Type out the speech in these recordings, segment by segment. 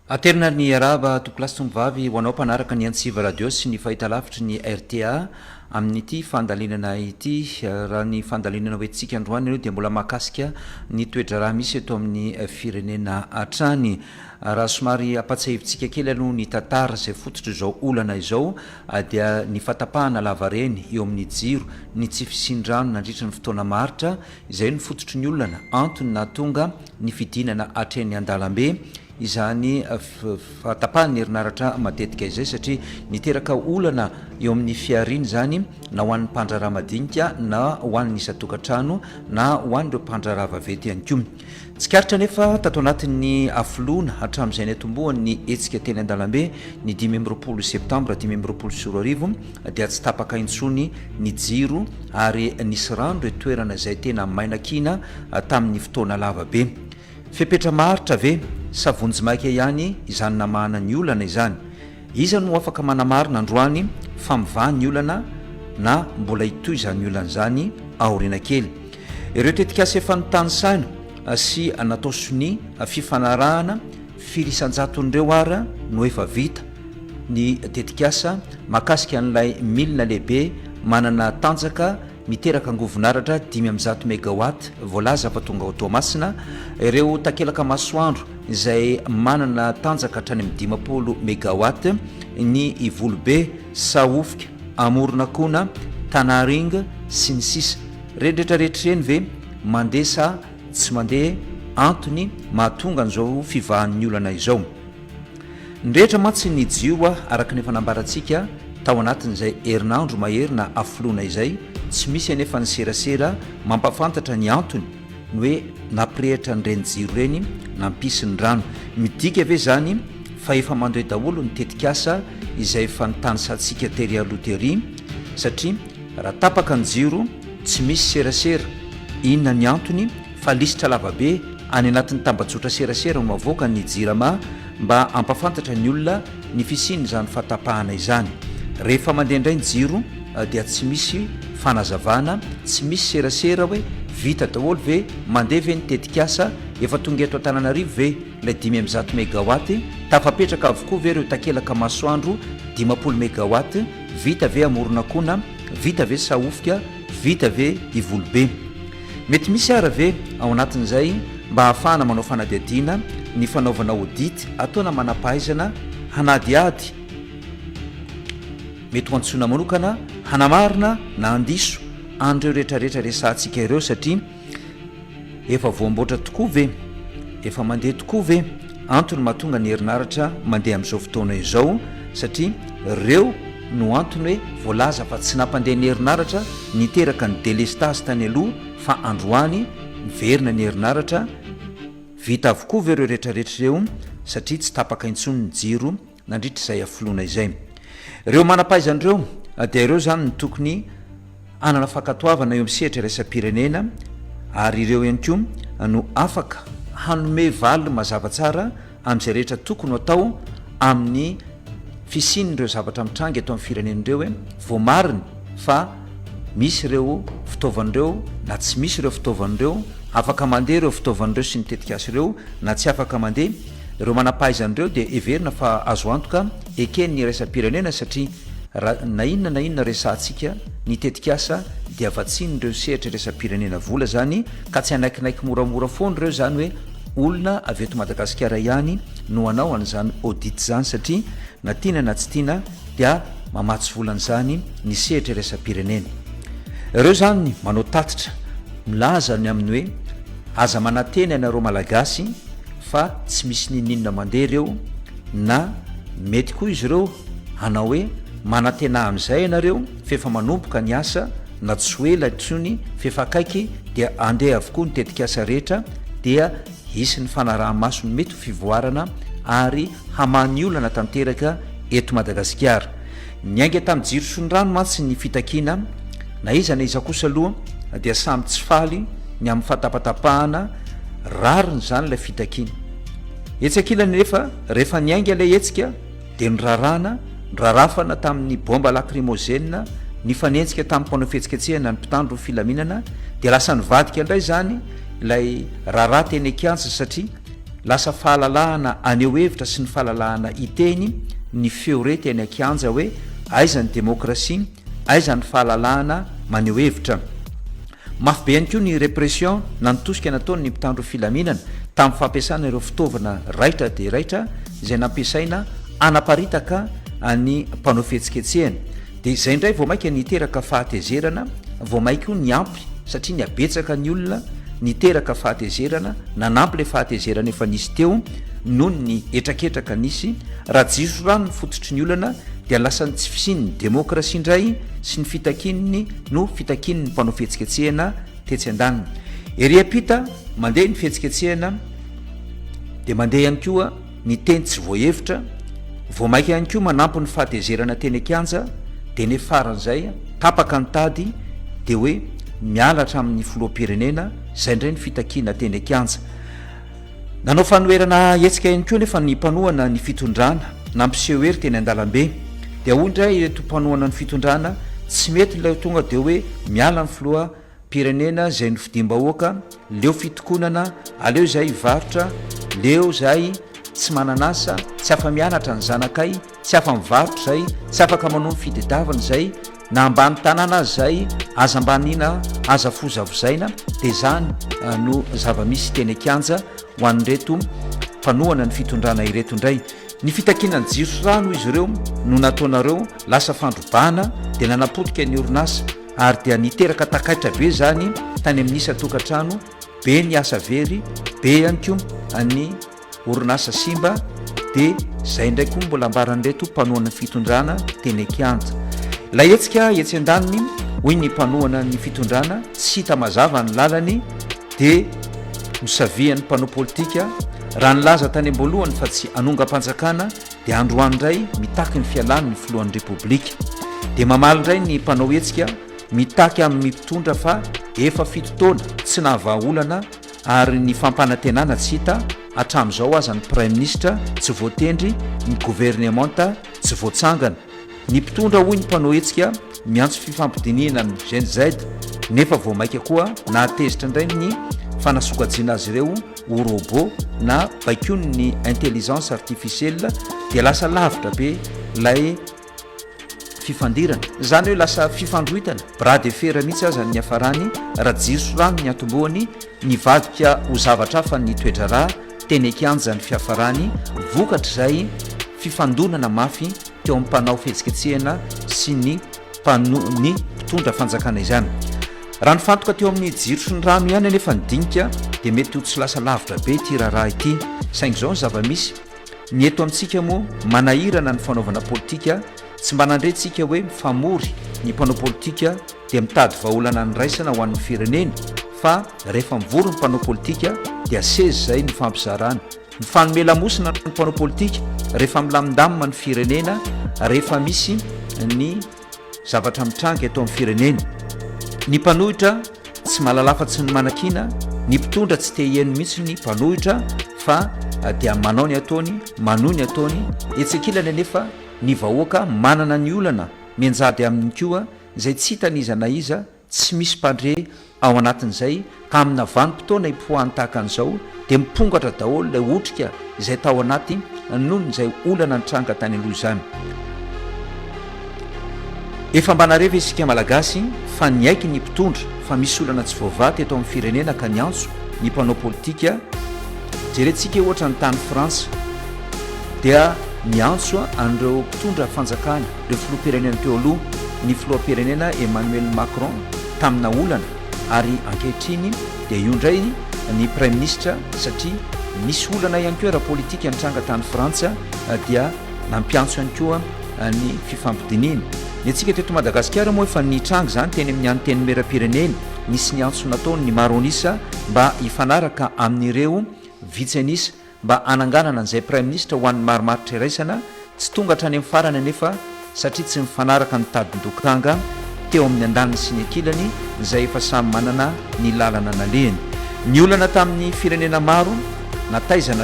aterina ny araba topilasy tombavy ho anao mpanaraka ny antsiva radio sy ny fahita lavitry ny rta amin'n'ity fandalinana ity raha ny fandalinana hoetsika androany aloha dia mbola mahakasika ny toetra raha misy eto amin'ny firenena atrany raha somary apatsahivitsika kely aloha ny tantara zay fototra izao olana izao dia ny fatapahana lavareny eo amin'ny jiro ny tsy fisindrano nandritra ny fotoana maritra izay ny fototry ny olana antony na tonga ny fidinana atreny an-dalambe izany fatapahany herinaratra matetika izay satria niteraka olana eo amin'ny fiariny zany na ho an'ny mpandraraha madinika na ho an'ny isatokantrano na ho an'ireo mpandrarava vety ihany koa tsikaritra nefa tato anatin'ny afoloana hatramin'izay ny atombohan'ny etsika teny an-dalambe ny 5 septambra 5 dia tsy tapaka intsony ny jiro ary nisy rano re toerana izay tena mainakina tamin'ny fotoana lavabe fepetra maritra ve savonjymaika ihany izany namahana ny olana izany iza no afaka manamarina androany fa mivany olana na mbola itoy izany olana zany aoriana kely ireo tetikasa efa notany saina sy natao soni fifanarahana firisan-jaton'ireo ara no efa vita ny tetikasa mahakasika an'ilay milina lehibe manana tanjaka miteraka angovonaratra 500 megawatt voalaza fa tonga automasina ireo takelaka masoandro izay manana tanjaka hatrany amin'ny 50 megawatt ny ivolobe saofika amorona kona tanaringa sy ny sisa rehetrarehetra reny ve mandeha sa tsy mandeha antony mahatonga an'izao fivahan'ny olana izao nyrehetra matsy ny jioa araka ny fanambarantsika tao anatin'izay herinandro maherina afoloana izay tsy misy anefa ny serasera mampafantatra ny antony ny hoe nampirehitra nyreny jiro reny nampisy ny rano midika ve zany fa efa mandoe daholo ny tetikasa izay efa nitany satsika teria loteria satria raha tapaka ny jiro tsy misy serasera inona ny antony fa lisitra lavabe any anatin'ny tambatsotra serasera no mavoaka ny jirama mba ampafantatra ny olona ny fisiny zany fatapahana izany rehefa mandeha indray ny jiro dia tsy misy fanazavana tsy misy serasera hoe vita daholo ve mandeha ve ny tetikasa efa tonga eto an-tananarivo ve ilay 500 megawatt tafapetraka avokoa ve reo takelaka masoandro 50 megawatt vita ve amorona kona vita ve saofika vita ve ivolobe mety misy ara ve ao anatin'izay mba hahafahana manao fanadiadiana ny fanaovana audit ataona manampahaizana hanadiady mety ho antsona manokana hanamarina na andiso andreo rehetrarehetra resantsika ireo satria efa voamboatra tokoa ve efa mandeha tokoa ve antony mahatonga ny herinaratra mandeha amin'izao fotoana izao satria reo no antony hoe voalaza fa tsy nampandeha ny herinaratra niteraka ny delestage tany aloha fa androany miverina ny herinaratra vita avokoa ve reo rehetrarehetra reo satria tsy tapaka intsony ny jiro nandritra izay afoloana izay reo manampaizan'ireo dia ireo zany ny tokony anana fakatoavana eo amisehitra resa-pirenena ary ireo ihany koa no afaka hanome valy mazava tsara amin'izay rehetra tokony atao amin'ny fisin'ireo zavatra mitrangy eto amin'ny firenen'ireo hoe voamariny fa misy ireo fitaovan'ireo na tsy misy ireo fitaovan'ireo afaka mandeha ireo fitaovan'ireo sy ny tetikasa ireo na tsy afaka mandeha ireo manampahaizan'ireo dia everina fa azo antoka eken'ny resa-pirenena satria na inona resantsika ny tetikasa dia vatsinyireo sehitra resa-pirenena vola zany ka tsy anaikinaiky moramora foana ireo zany hoe olona avy eto Madagasikara ihany no anao an'izany audit zany satria na tiana na tsy tiana dia mamatsy volan'izany ny sehitra resa-pirenena ireo zany manao tatitra milaza ny amin'ny hoe aza mananteny anareo malagasy fa tsy misy nininona mandeha ireo na mety koa izy ireo hanao hoe manantena amin'izay ianareo fefa manomboka ny asa na tsy hoela tsony fefa akaiky dia andeha avokoa ny tetikasa rehetra dia hisy ny fanaraha-masony mety ho fivoarana ary hamany olana tanteraka eto Madagasikara niainga tamin'ny jiro sy ny rano matsy ny fitakiana na iza na iza kosa aloha dia samy tsy faly ny amin'ny fatapatapahana rariny zany ilay fitakiana etsakilany nefa rehefa niainga ilay etsika dia nyrarana nyrarafana tamin'ny bomba lacrimogène ny fanentsika tamin'ny mpanao fihetsiketsehana ny mpitandro filaminana dia lasa nivadika indray zany ilay raharaha teny akianja satria lasa fahalalahana aneo hevitra sy ny fahalalahana iteny ny feo rety any akianja hoe aizany demokrasia aizany fahalalahana maneo hevitra. Mafy be ihany koa ny répression nanotosika nataony ny mpitandro filaminana tamin'ny fampiasana ireo fitaovana raitra de raitra izay nampiasaina anaparitaka ny mpanao fihetsiketsehana. De izay indray vao mainka niteraka fahatezerana, vao mainko ny ampy satria ny abetsaka ny olona niteraka fahatezerana, nanampy le fahatezerana efa nisy teo noho ny etraketraka nisy. Raha jiso rano ny fototry ny olana dia lasany tsy fisin'ny demokrasia indray sy ny fitakininy no fitakin'ny mpanao fihetsiketsehana tetsy an-daniny. Ery apita mandeha ny fihetsiketsehana de mandeha ihany koa ny teny tsy voahevitra, vao mainka ihany koa manampy ny fahatezerana teny akianja de ny faran'izay tapaka ny tady de hoe mialatra amin'ny filoham-pirenena, zay indray ny fitakina teny akianja. Nanao fanoherana hetsika ihany koa nefa ny mpanohana ny fitondrana nampiseho hery teny an-dalambe de hoy indray ireto mpanohana ny fitondrana tsy mety ilay tonga de hoe miala ny filoham-pirenena zay ny fidimbahoaka, leo fitokonana, aleo zay varotra, leo zay tsy mananasa, tsy afa mianatra ny zanakay, tsy afa mivarotra zay, tsy afaka manao ny fitediavana zay, na ambany tanàna azy zay, aza ambanina, aza fozavozaina. De zany no zava-misy teny akianja ho an'reto mpanohana ny fitondrana ireto indray. Ny fitakinany jiro sy rano izy ireo no nataonareo lasa fandrobana de nanapotika ny orinasa ary dia niteraka takaitra be zany tany amin'isa tokantrano be ny asa very, be ihany koa ny orinasa simba. De zay indray koa mbola ambaran'reto mpanohana ny fitondrana teny akianja. La hetsika etsy an-daniny hoy ny mpanohana ny fitondrana tsy hita mazava ny lalany de misavian'ny mpanao politika raha nilaza tany am-boalohany fa tsy anonga-panjakana de androany indray mitaky ny fialany ny filohan'ny repoblika. De mamaly indray ny mpanao hetsika mitaky amin'ny mpitondra fa efa fitotaona tsy nahavaolana ary ny fampanantenana tsy hita hatramin'izao aza ny prime ministre tsy voatendry, ny gouvernementa tsy voatsangana. Ny mpitondra hoy ny mpanao hetsika miantso fifampidinina ny GNZ nefa vao maika koa nahatezitra indray ny fanasokajiana azy ireo ho robot na baikony ny intelligence artificielle de lasa lavitra be lay fifandirana, zany hoe lasa fifandroitana bras de fer mihitsy aza ny hafarany raha jiro sy rano ny atomboany nivadika ho zavatra hafa ny toetra raha teny akianja ny fiafarany vokatra zay fifandonana mafy teo amin'ny mpanao fihetsiketsehana sy ny mpitondra fanjakana izany. Raha ny fantoka teo amin'ny jiro sy ny rano ihany nefa nidinika de mety ho tsy lasa lavitra be ty raharaha ity. Saingy zao ny zava-misy ny eto amintsika moa manahirana ny fanaovana politika, tsy mba nandretsika hoe mifamory ny mpanao politika de mitady vahaolana ny raisana ho an'ny firenena, fa rehefa mivory ny mpanao politika de asezy zay ny fampizarana. Mifanomela-mosina ny mpanao politika rehefa milamindamina ny firenena, rehefa misy ny zavatra mitranga eto amin'ny firenena. Ny mpanohitra tsy malalafa-tsy ny manakina, ny mpitondra tsy te hihaino mihitsy ny mpanohitra fa dia manao ny ataony, manohy ny ataony etsekilana. Nefa ny vahoaka manana ny olana mianjady amin'ny koa zay tsy hitaniza na iza, tsy misy mpandre ao anatin'izay ka amina vanim-potoana ipoahany tahaka an'izao de mipongatra daholo lay otrika izay tao anaty noho nyzay olana nitranga tany aloha izany. Efa mbanareva isika malagasy fa ny aiky ny mpitondra fa misy olana tsy voavaty eto amin'ny firenena ka ny antso ny mpanao politika. Jerentsika ohatra ny tany Frantsa dia ny antso an'ireo mpitondra fanjakana reo filoham-pirenena teo aloha, ny filoham-pirenena Emmanuel Macron tamina olana ary ankehitriny dia io indray ny prime ministre satria misy olana ihany koa raha politika nitranga tany Frantsa dia nampiantso ihany koa ny fifampidinina. Ny antsika teto Madagasikara moa efa nitranga zany teny amin'ny anteny mera-pirenena, nisy ny antso nataony ny maronisa mba hifanaraka amin'ireo vitsenisa mba ananganana an'izay prime ministre ho an'ny marimaritra iraisana, tsy tonga hatrany amin'ny farany nefa satria tsy mifanaraka ny tadin-dokanga teo amin'ny andaniny sy ny akilany izay efa samy manana ny lalana nalehany. Ny olana tamin'ny firenena maro nataiza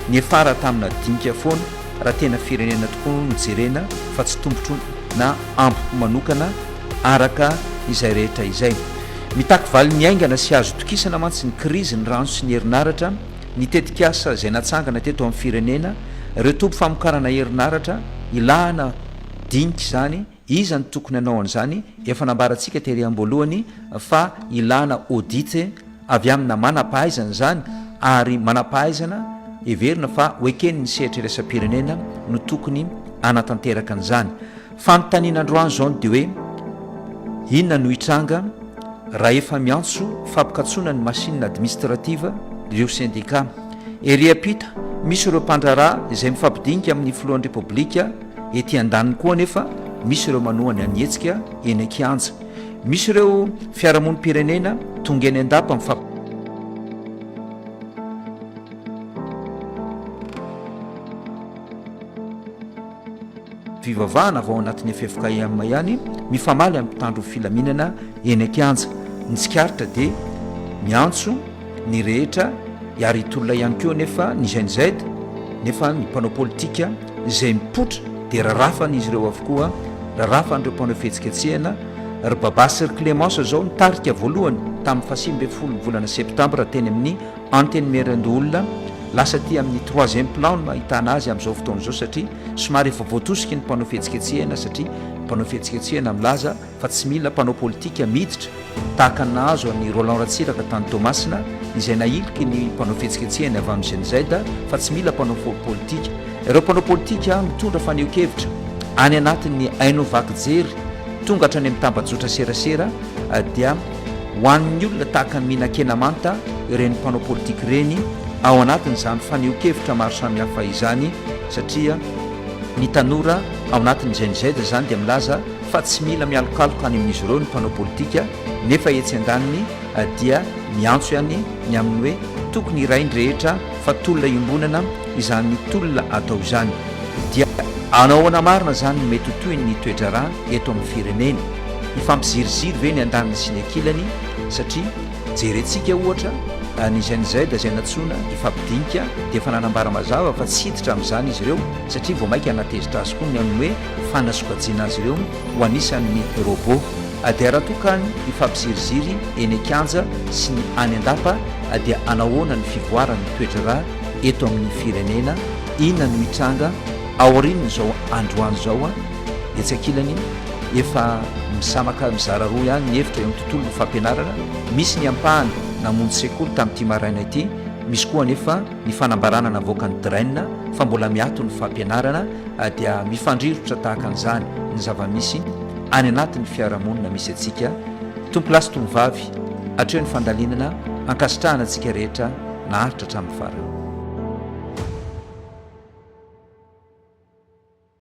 ny efara tamina dinika foana raha tena firenena tokoa nojerena fa tsy tombotro na ampoko manokana araka izay rehetra izay. Mitaky valy ny aingana sy azo tokisana mantsy ny krizy ny rano sy ny herinaratra ny tetikasa zay natsangana teto amin'ny firenena ireo tompo famokarana herinaratra ilana dinika zany iza ny tokony anao an'izany efa nambarantsika tery am-boalohany fa ilana audite avy amina manam-pahaizana zany ary manam-pahaizana everina fa oekeny ny sehatra irasam-pirenena no tokony anatanteraka an'izany fanontaniana androany zao de hoe inona no hitranga raha efa miantso fampikatsona ny machine administrative ireo syndicat ery apita misy ireo mpandrara izay mifampidinika amin'ny filohan'ny repoblika ety an-daniny koa nefa misy ireo manohany anyetsika eny akianja misy ireo fiarahamonim-pirenena tonga eny an-dapa fivavahana avao anatin'ny FFKM ihany mifamaly amin'ny mpitandro filaminana eny akianja ny tsikaritra de miantso ny rehetra iary itolona ihany keo nefa ny GNZ nefa ny mpanao politika izay mipotra de rarafany izy ireo avokoa rarafan'ireo mpanao fihetsiketsehana ry babasy ry Clémence zao nitarika voalohany tamin'ny fahasimbe folo volana septambra teny amin'ny antenne merendoolona lasa ty amin'ny 3e plan no mahitana azy amin'izao fotoana zao satria somary efa voatosiky ny mpanao fihetsiketsehana satria mpanao fihetsiketsehana milaza fa tsy mila mpanao politika miditra tahaka nahazo ny Roland Ratsiraka tany Tomasina izay nailiky ny mpanao fihetsiketsehana avy amin'ny GNZ fa tsy mila mpanao politika ireo mpanao politika mitondra faneho-kevitra any anatin'ny aino vaky jery tonga hatrany amin'ny tambajotra serasera dia ho an'ny olona tahaka ny mihinan-kena manta ireny mpanao politika ireny ao anatin'izany faneho-kevitra maro samihafa izany satria ny tanora ao anatin'ny GNZ zany dia milaza fa tsy mila mialokaloka any amin'izy ireo ny mpanao politika nefa etsy an-daniny dia miantso ihany ny amin'ny hoe tokony irainy rehetra fa tolona iombonana izany tolona atao izany dia anaoana marina zany mety hotoy ny toedrara eto amin'ny firenena ifampiziriziro ve ny andaniny sy ny akilany satria jerentsika ohatra ny GNZ zay natsona ifampidinika dia efa nanambara mazava fa tsy hiditra amin'izany izy ireo satria vao mainka anatezitra azy koa ny amin'ny hoe fanasokajiana azy ireo ho anisan'ny robot dia raha tokany ifampiziriziry eny akianja sy ny any an-dapa dia anahoana ny fivoarany toedrara eto amin'ny firenena inona no hitranga aorininy zao androany zao etsy akilany efa misamaka mizara roa ihany ny hevitra eo amin'ny tontolo ny fampianarana misy ny ampahany namonjy sekoly tamin'ity maraina ity misy koa nefa ny fanambarana navoaka ny draine fa mbola miato ny fampianarana dia mifandrirotra tahaka an'izany ny zava-misy any anatin'ny fiarahamonina misy atsika tompolasy tomovavy atreo ny fandalinana ankasitrahana antsika rehetra naharitra hatramin'ny farany